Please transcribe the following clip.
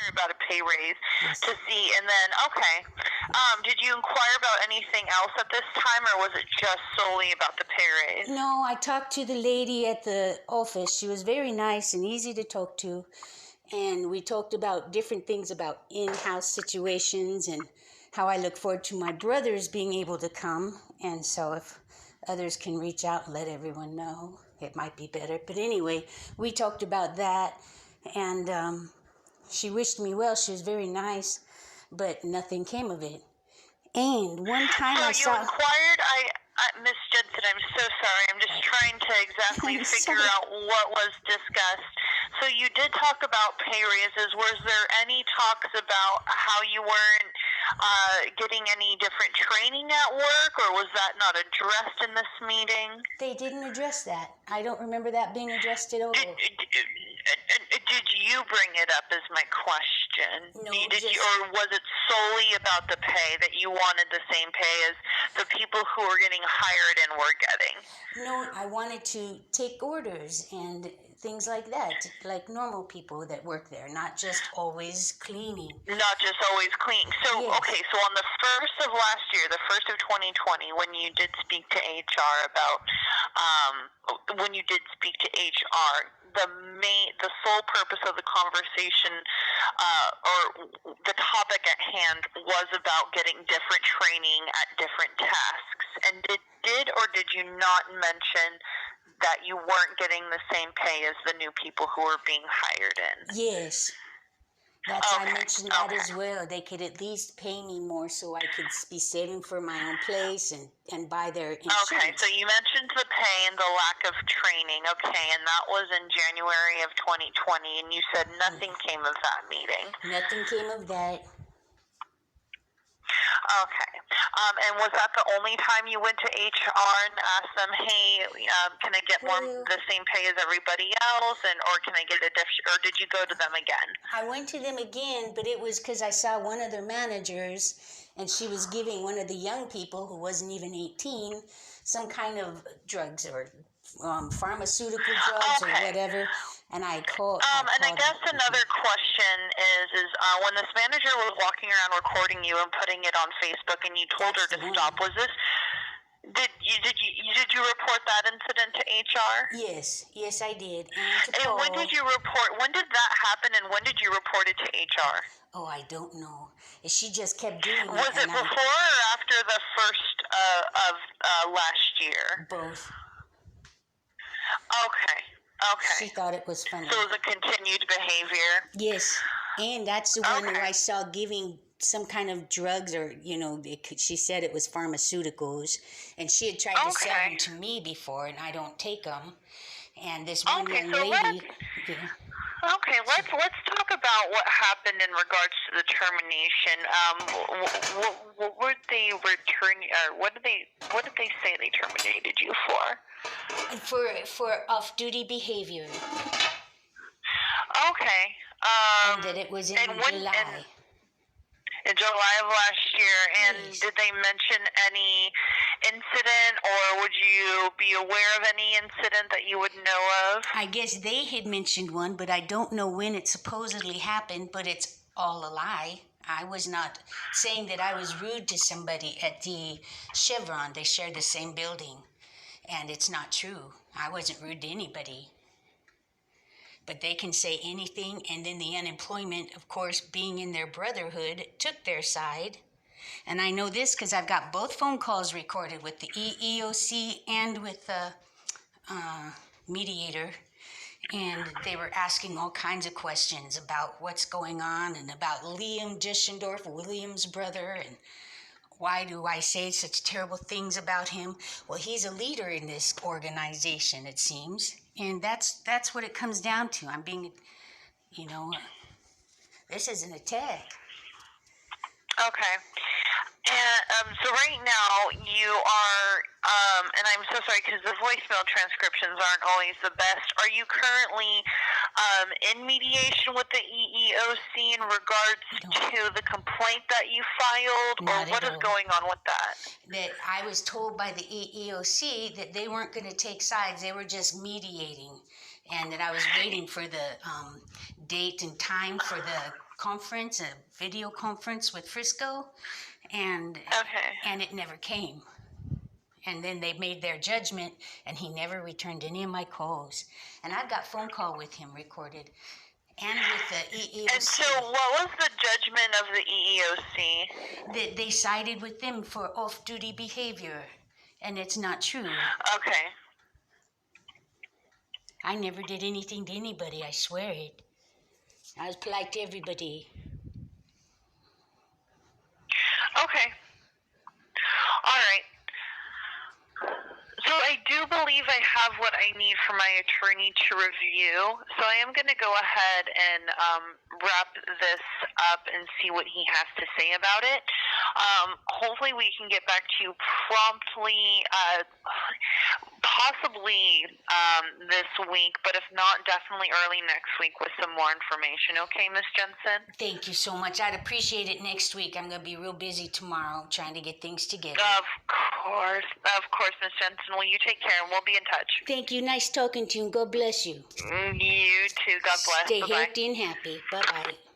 about a pay raise Yes. to see, and then, okay. Did you inquire about anything else at this time, or was it just solely about the pay raise? No, I talked to the lady at the office. She was very nice and easy to talk to. And we talked about different things about in-house situations and how I look forward to my brothers being able to come. And so if others can reach out and let everyone know, it might be better. But anyway, we talked about that. And she wished me well. She was very nice, but nothing came of it. And one time So I you saw... inquired, Miss Jensen, I'm so sorry. I'm just trying to exactly I'm figure sorry. out what was discussed. So you did talk about pay raises. Was there any talks about how you weren't getting any different training at work, or was that not addressed in this meeting? They didn't address that. I don't remember that being addressed at all. Did you bring it up as my question? No, or was it solely about the pay, that you wanted the same pay as the people who were getting hired and were getting? No, I wanted to take orders and things like that, like normal people that work there, not just always cleaning. Not just always clean. So, Yes. okay, so on the 1st of last year, the 1st of 2020, when you did speak to HR about, the sole purpose of the conversation, or the topic at hand was about getting different training at different tasks. And did or did you not mention that you weren't getting the same pay as the new people who were being hired in? Yes. That's Okay, I mentioned that okay. as well. They could at least pay me more so I could be saving for my own place and buy their insurance. Okay, so you mentioned the pay and the lack of training. Okay, and that was in January of 2020, and you said nothing came of that meeting. Nothing came of that. Okay. And was that the only time you went to HR and asked them, hey, can I get the same pay as everybody else, or can I get or did you go to them again? I went to them again, but it was because I saw one of their managers, and she was giving one of the young people who wasn't even 18 some kind of drugs or pharmaceutical drugs or whatever. And I called. And I guess another question is when this manager was walking around recording you and putting it on Facebook, and you told her to stop. Was this? Did you report that incident to HR? Yes, I did. And when did you report? When did that happen? And when did you report it to HR? Oh, I don't know. She just kept doing it. Was it before or after the 1st of last year? Both. Okay. She thought it was funny. So it was a continued behavior? Yes. And that's the one where I saw giving some kind of drugs, or, she said it was pharmaceuticals. And she had tried to sell them to me before, and I don't take them. And this one young lady... Okay, let's talk about what happened in regards to the termination. What were they returning? What did they say they terminated you for? For off-duty behavior. Okay. And that it was in July. In July of last year, and did they mention any incident, or would you be aware of any incident that you would know of? I guess they had mentioned one, but I don't know when it supposedly happened, but it's all a lie. I was not saying that I was rude to somebody at the Chevron. They shared the same building, and it's not true. I wasn't rude to anybody. But they can say anything, and then the unemployment, of course, being in their brotherhood, took their side. And I know this because I've got both phone calls recorded with the EEOC and with the mediator. And they were asking all kinds of questions about what's going on and about Liam Dischendorf, William's brother, and why do I say such terrible things about him? Well, he's a leader in this organization, it seems. And that's what it comes down to. I'm being, this is an attack. Okay. And so right now you are, and I'm so sorry because the voicemail transcriptions aren't always the best. Are you currently in mediation with the EEOC in regards to the complaint that you filed, or what is going on with that? That I was told by the EEOC that they weren't going to take sides. They were just mediating, and that I was waiting for the date and time for the conference, a video conference with Frisco, and it never came. And then they made their judgment, and he never returned any of my calls. And I've got phone call with him recorded, and with the EEOC. And so, what was the judgment of the EEOC? That they sided with them for off-duty behavior, and it's not true. Okay. I never did anything to anybody, I swear it. I was polite to everybody. Okay. All right. So I do believe I have what I need for my attorney to review. So I am going to go ahead and wrap this up and see what he has to say about it. Hopefully we can get back to you promptly, possibly this week, but if not, definitely early next week with some more information. Okay, Ms. Jensen? Thank you so much. I'd appreciate it next week. I'm going to be real busy tomorrow trying to get things together. Of course, Ms. Jensen. Well, you take care, and we'll be in touch. Thank you. Nice talking to you, and God bless you. You too. God bless. Stay Bye-bye. healthy and happy. Bye-bye.